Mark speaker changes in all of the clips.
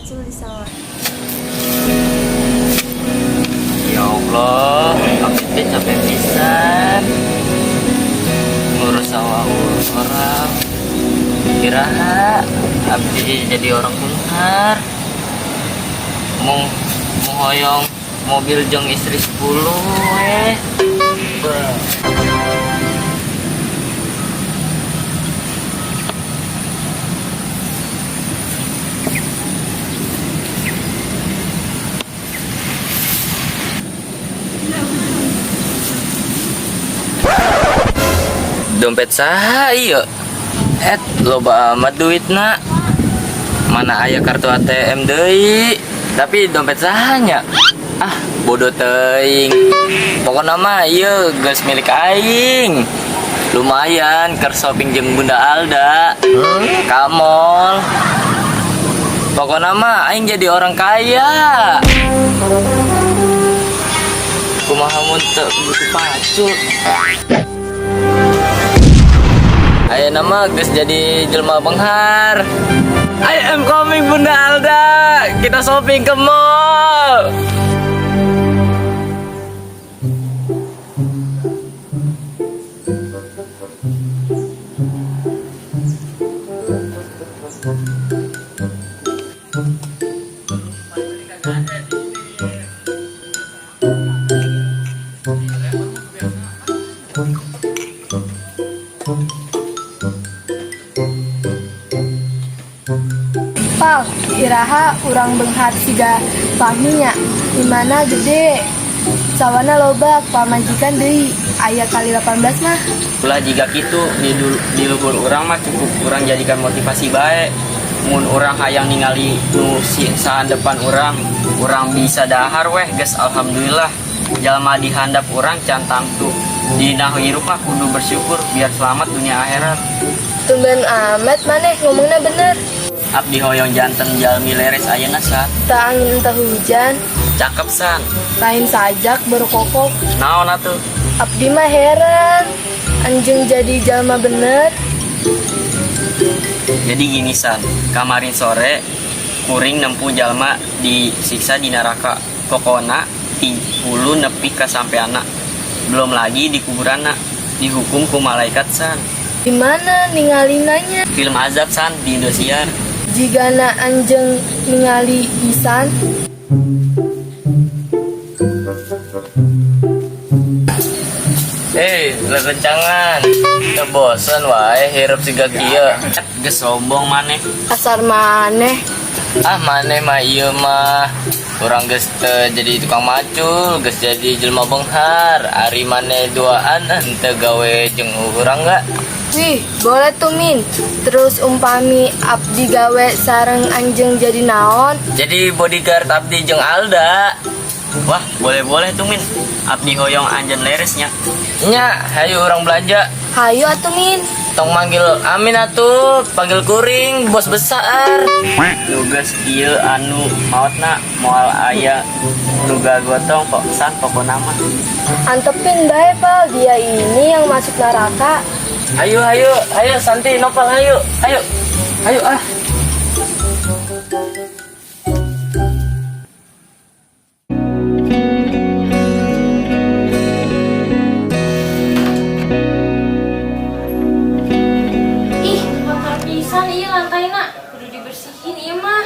Speaker 1: macul di sawah.
Speaker 2: Ya Allah, abdi teh capek pisan ngurus sawah orang. Kiraha abdi jadi orang beunghar. Mau hoyong mobil jeung istri 10 Dompet saha ieu? Loba amat duitna. Mana aya kartu ATM deui? Tapi dompet sahanya? Bodoh teuing. Pokona mah ieu geus milik aing. Lumayan keur shopping jeung Bunda Alda. Ka mall. Pokona mah aing jadi orang kaya. Kumaha mun teu butuh pacul. Ayo nama geus jadi jelma benghar. I am coming Bunda Alda. Kita shopping ke mall.
Speaker 1: Pal, iraha urang beunghar siga Fahminya. Dimana gede sawana loba pamajikan deui aya kali 18 mah.
Speaker 2: Ulah jika kitu di luhur urang mah cukup urang jadikan motivasi bae. Mun urang hayang ningali nu saan depan urang bisa dahar weh geus alhamdulillah. Jalma di handap urang can tangtu. Dina hirup mah kudu bersyukur biar selamat dunia akhirat.
Speaker 1: Tumben amat maneh ngomongna bener.
Speaker 2: Abdi hoyong janten jalmi leres ayeuna san.
Speaker 1: Teu angin teu hujan,
Speaker 2: Cakep san.
Speaker 1: lain sajak berkokok.
Speaker 2: Naon atuh?
Speaker 1: Abdi mah heran, anjing jadi jalma bener.
Speaker 2: Jadi gini san, kamarin sore kuring nempuh jalma disiksa di neraka. Pokona 30 nepi ka sampeana. Belum lagi di kuburanna dihukum ku malaikat san.
Speaker 1: Dimana ningalinanya?
Speaker 2: Film azab san di Indosiar.
Speaker 1: Jigana anjing ningali pisan.
Speaker 2: Lerencangan. Teu bosen wae hirup siga kieu. Geus sombong maneh.
Speaker 1: Asar maneh.
Speaker 2: Maneh mah ieu mah urang geus teu jadi tukang macul, geus jadi jelema beunghar. Ari maneh duaan henteu gawe jeung urang ga?
Speaker 1: Wih, boleh tuh Min. Terus umpami abdi gawe sareng anjing jadi naon?
Speaker 2: Jadi bodyguard abdi jeung Alda. Wah, boleh tuh Min. Abdi hoyong anjeun leresnya. Nya, hayu urang belanja.
Speaker 1: Hayu atuh Min.
Speaker 2: Tong manggil Amin atuh, panggil kuring bos besar. Tugas ieu anu maotna moal aya nu gagotong kok san pokona mah.
Speaker 1: Antepin bae Pal, dia ini yang masuk neraka.
Speaker 2: Ayo Santi nopal ayo.
Speaker 3: Ih, kotor pisan ieu lantaina. Kudu dibersihin ieu mah.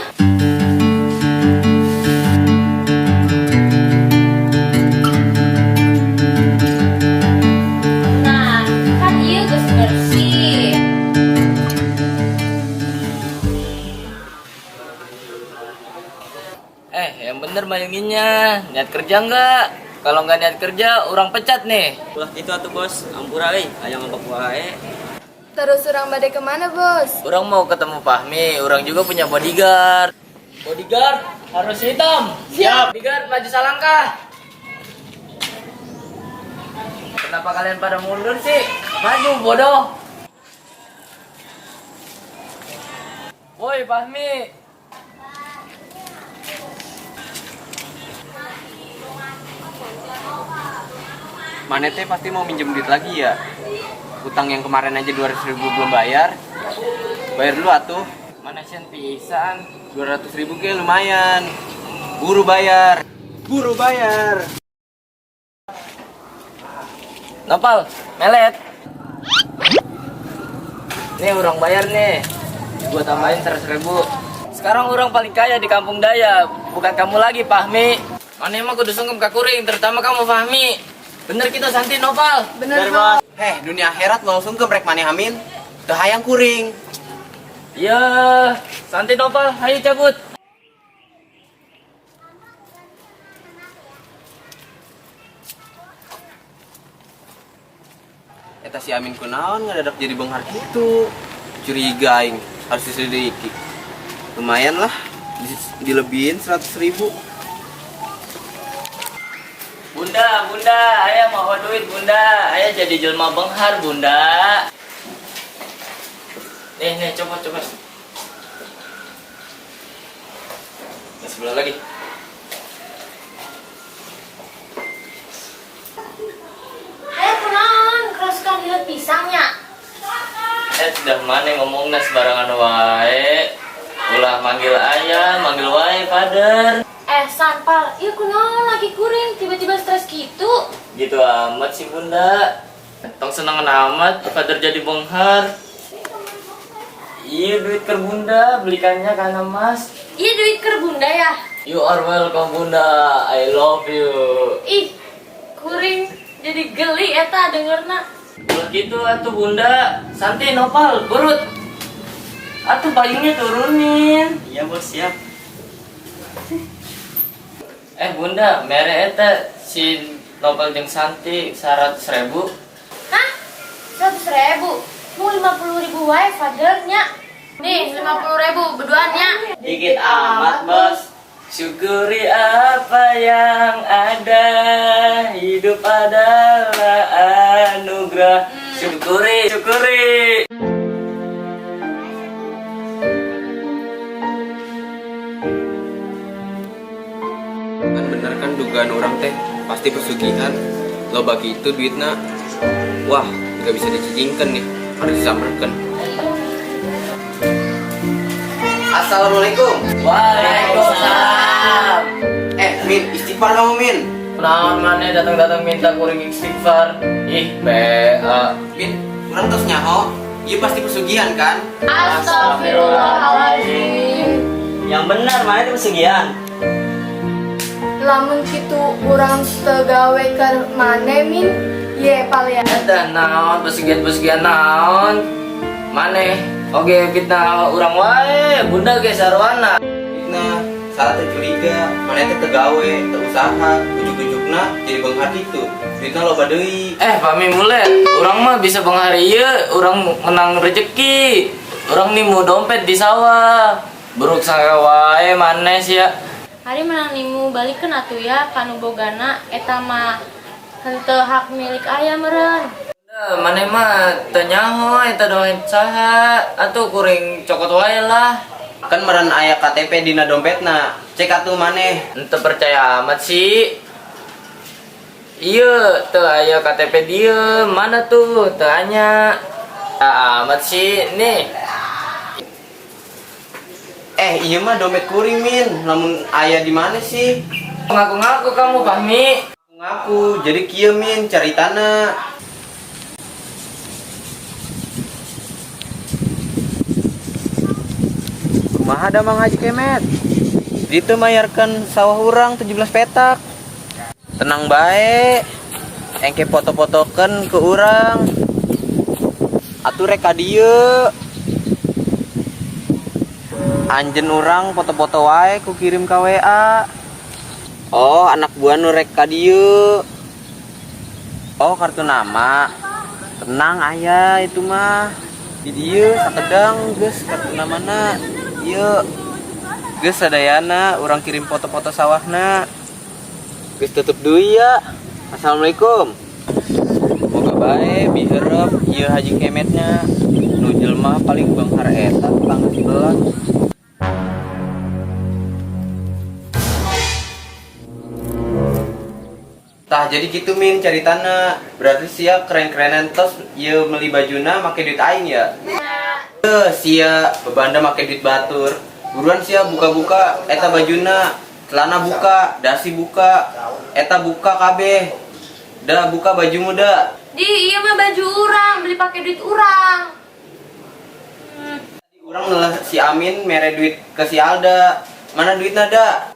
Speaker 3: Nah, kan ieu geus bersih.
Speaker 2: Yang bener mayunginnya. Niat kerja nggak? Kalau nggak niat kerja, orang pecat nih. Ulah gitu atuh bos. Ampura aya ngambek wae.
Speaker 1: Terus urang bade kemana bos?
Speaker 2: Orang mau ketemu Fahmi, orang juga punya bodyguard. Bodyguard harus hitam. Siap. Bodyguard maju salangkah. Kenapa kalian pada mundur sih? Maju bodoh. Woi Fahmi.
Speaker 4: Manete pasti mau minjem duit lagi ya? Utang yang kemarin aja 200.000 belum bayar. Bayar dulu atuh.
Speaker 2: Mana sian pisan.
Speaker 4: 200.000 ke lumayan. Buru bayar. Buru bayar.
Speaker 2: Nopal, melet. Nih orang bayar nih. Gua tambahin 100.000. Sekarang orang paling kaya di kampung Daya. Bukan kamu lagi, Fahmi. Mana emang kudu sungkem ka kuring, terutama kamu, Fahmi. Bener kita Santi, Nopal.
Speaker 1: Bener bos.
Speaker 4: Dunia akhirat langsung ke brek maneh amin. Teu hayang kuring.
Speaker 2: Ya, Santi, Nopal, ayo cabut.
Speaker 4: Eta si Amin kunaon ngadadak jadi benghar gitu. Curiga aing, harus diselidiki. Lumayan lah, dilebihin 100.000.
Speaker 2: Bunda, ayah mau duit, Bunda. Ayah jadi jelma benghar, Bunda. Nih, coba. Nah, sebelah lagi.
Speaker 3: Kunaon? Keras kan lihat pisangnya.
Speaker 2: Dah mana ngomongnya sembarangan wae. Ulah manggil ayah, manggil wae, Pader.
Speaker 3: Sanpal, iya kunaon lagi kuring, tiba-tiba stres gitu.
Speaker 2: Gitu amat sih, Bunda. Tong seneng amat, Pader jadi benghar. Iya, duit ke Bunda, belikannya karena Mas.
Speaker 3: Iya duit ker bunda ya.
Speaker 2: You are welcome, Bunda. I love you.
Speaker 3: Ih, kuring jadi geli eta dengerna.
Speaker 2: Ulah gitu atuh, Bunda. Santi, Nopal, burut. Atuh payungnya turunin.
Speaker 4: Iya bos, siap.
Speaker 2: Bunda, mere eta si Nopal jeung Santi 100.000.
Speaker 3: Hah? 100.000? Mau 50.000 wae fadernya. Nih 50.000 berduanya.
Speaker 2: Dikit amat, Bos. Syukuri apa yang ada. Hidup adalah anugerah. Syukuri.
Speaker 4: Kan bener kan dugaan orang teh pasti pesugihan. Lo bagi itu duitnya. Wah, nggak bisa dicicingkan nih. Harus disamperkan. Assalamualaikum.
Speaker 2: Waalaikumsalam.
Speaker 4: Min, istighfar kamu Min.
Speaker 2: Naon maneh datang-datang minta kuring istighfar. Ih, BA.
Speaker 4: Min, orang terus nyaho. Iya pasti pesugihan kan?
Speaker 3: Astagfirullahaladzim.
Speaker 5: Yang benar mana itu pesugihan?
Speaker 1: Lamun kitu urang tegawe ke mane min, ye pal ya.
Speaker 2: Eta naon pesugihan naon? Maneh oge fitnah urang wae, Bunda ge sarwana.
Speaker 4: Nah, salah tercuriga, mana teh tegawe, terusaha, ujuk-ujukna jadi benghar gitu. Duitna loba deui.
Speaker 2: Pami mulai, urang mah bisa benghar ieu, urang menang rezeki. Urang nimu dompet di sawah. Buruk sangka wae maneh sia.
Speaker 3: Hari menang nimu balikeun atuh ya kanu bogana eta mah henteu hak milik aya meureun.
Speaker 2: Maneh mah teu nyaho eta dompet saha, atuh kuring cokot wae lah.
Speaker 4: Kan meren aya KTP dina dompetna. Cek atuh maneh.
Speaker 2: Ente percaya amat sih. Iya, teu aya KTP dia. Mana tuh? Teu anya. Amat sih nih.
Speaker 4: Iya mah dompet kuring Min. Lamun aya di mana sih?
Speaker 2: Ngaku-ngaku kamu, Fahmi.
Speaker 4: Ngaku, jadi kieu Min caritana. Kumaha da Mang Haji Kemet? Ditu mayarkan sawah urang 17 petak. Tenang bae. Engke foto-fotokeun ke urang. Atuh rek ka dieu. Anjen urang foto-foto wae ku kirim ka WA. Oh, anak buah nu rek ka dieu. Oh, kartu nama. Tenang aya itu mah. Di dieu sakedang geus kartu namana. Ieu. Geus sadayana urang kirim foto-foto sawahna. Geus tutup deui ya. Assalamualaikum. Moga bae biharep ieu Haji Kemetnya. Nu jelema paling benghar eta tukang sebelah. Tah jadi gitu Min caritana. Berarti sia keren-kerenan tos ieu meuli bajuna make duit aing ya.
Speaker 3: Ya,
Speaker 4: Sia bebanda make duit batur. Buruan sia buka-buka eta bajuna, celana buka, dasi buka, eta buka kabeh. Da buka bajumu da.
Speaker 3: Di iya mah baju urang, beli pakai duit urang.
Speaker 4: Urang neulah si Amin mere duit ke si Alda. Mana duitna da?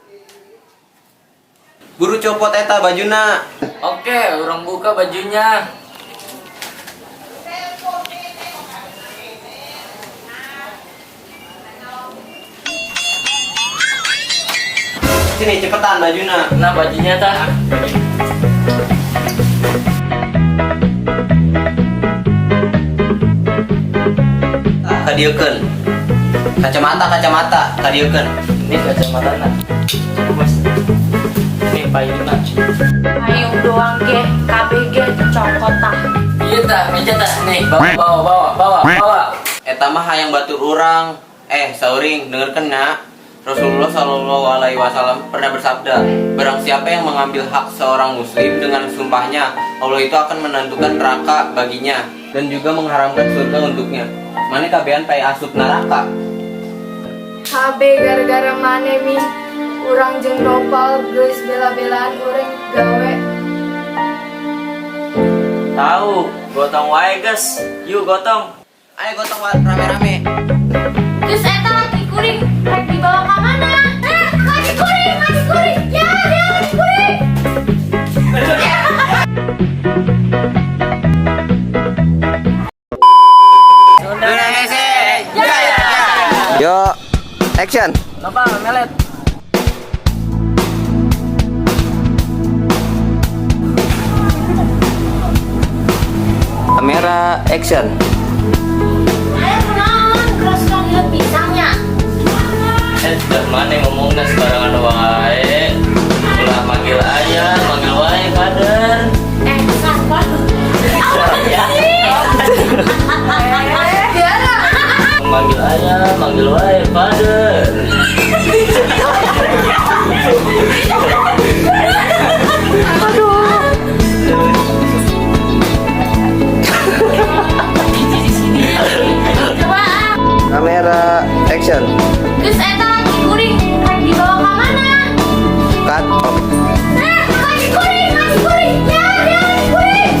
Speaker 4: Buru copot eta bajuna.
Speaker 2: Oke, orang buka bajunya.
Speaker 4: Sini cepetan bajuna.
Speaker 2: Nah, bajunya tah.
Speaker 4: Kadiekeun. Kacamata kadiekeun.
Speaker 2: Ini kacamata na. Mas. Ini payuna.
Speaker 3: Payung doang ge, KBG cokot tah.
Speaker 2: Iya tah, meja tah. Nih, bawa.
Speaker 4: Eta mah hayang batur urang. Sauring, dengerkeun na. Rasulullah Shallallahu Alaihi Wasallam pernah bersabda, barang siapa yang mengambil hak seorang muslim dengan sumpahnya, Allah itu akan menentukan neraka baginya dan juga mengharamkan surga untuknya. Mane kabean pai asup neraka.
Speaker 1: KB gara-gara mane min urang jeung nopal geus bela-belaan urang gawe.
Speaker 2: Tahu, gotong wae, guys. Yuk gotong.
Speaker 4: Ayo gotong rame-rame.
Speaker 3: Terus eta lagi kuring, rek dibawa ke mana? Lagi kuring. Ya, dia lagi kuring.
Speaker 4: Yo, action.
Speaker 2: Nopal, melet.
Speaker 4: Kamera action.
Speaker 3: Ayo kenalan, keras sekali lihat pisangnya.
Speaker 2: Dah mana ngomongnya sebarangan wae. Ulah manggil ayah, manggil wae kader.
Speaker 3: Sampah.
Speaker 2: Manggil ayah, manggil wae kader.
Speaker 3: Coba.
Speaker 4: Kamera action.
Speaker 3: Terus eta lagi kuring, rek dibawa ke mana?
Speaker 4: Cut.
Speaker 3: Lagi kuring. Ya, dia lagi kuring.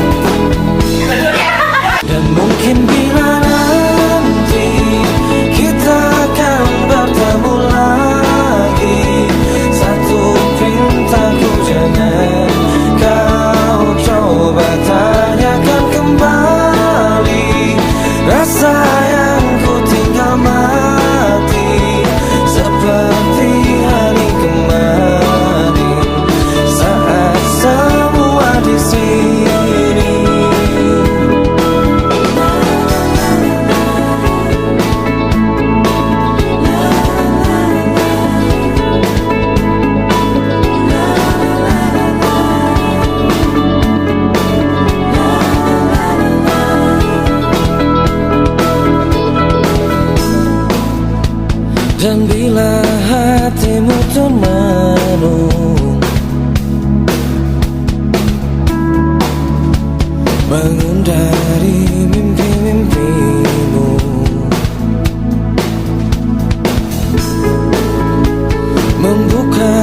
Speaker 6: Dan mungkin bila nanti kita akan bertemu lagi, satu pintaku jangan kau coba tanyakan kembali rasa yang ku tinggal mati seperti hari kemarin saat semua di sini. Dan bila hatimu termenung, bangun dari mimpi-mimpimu, membuka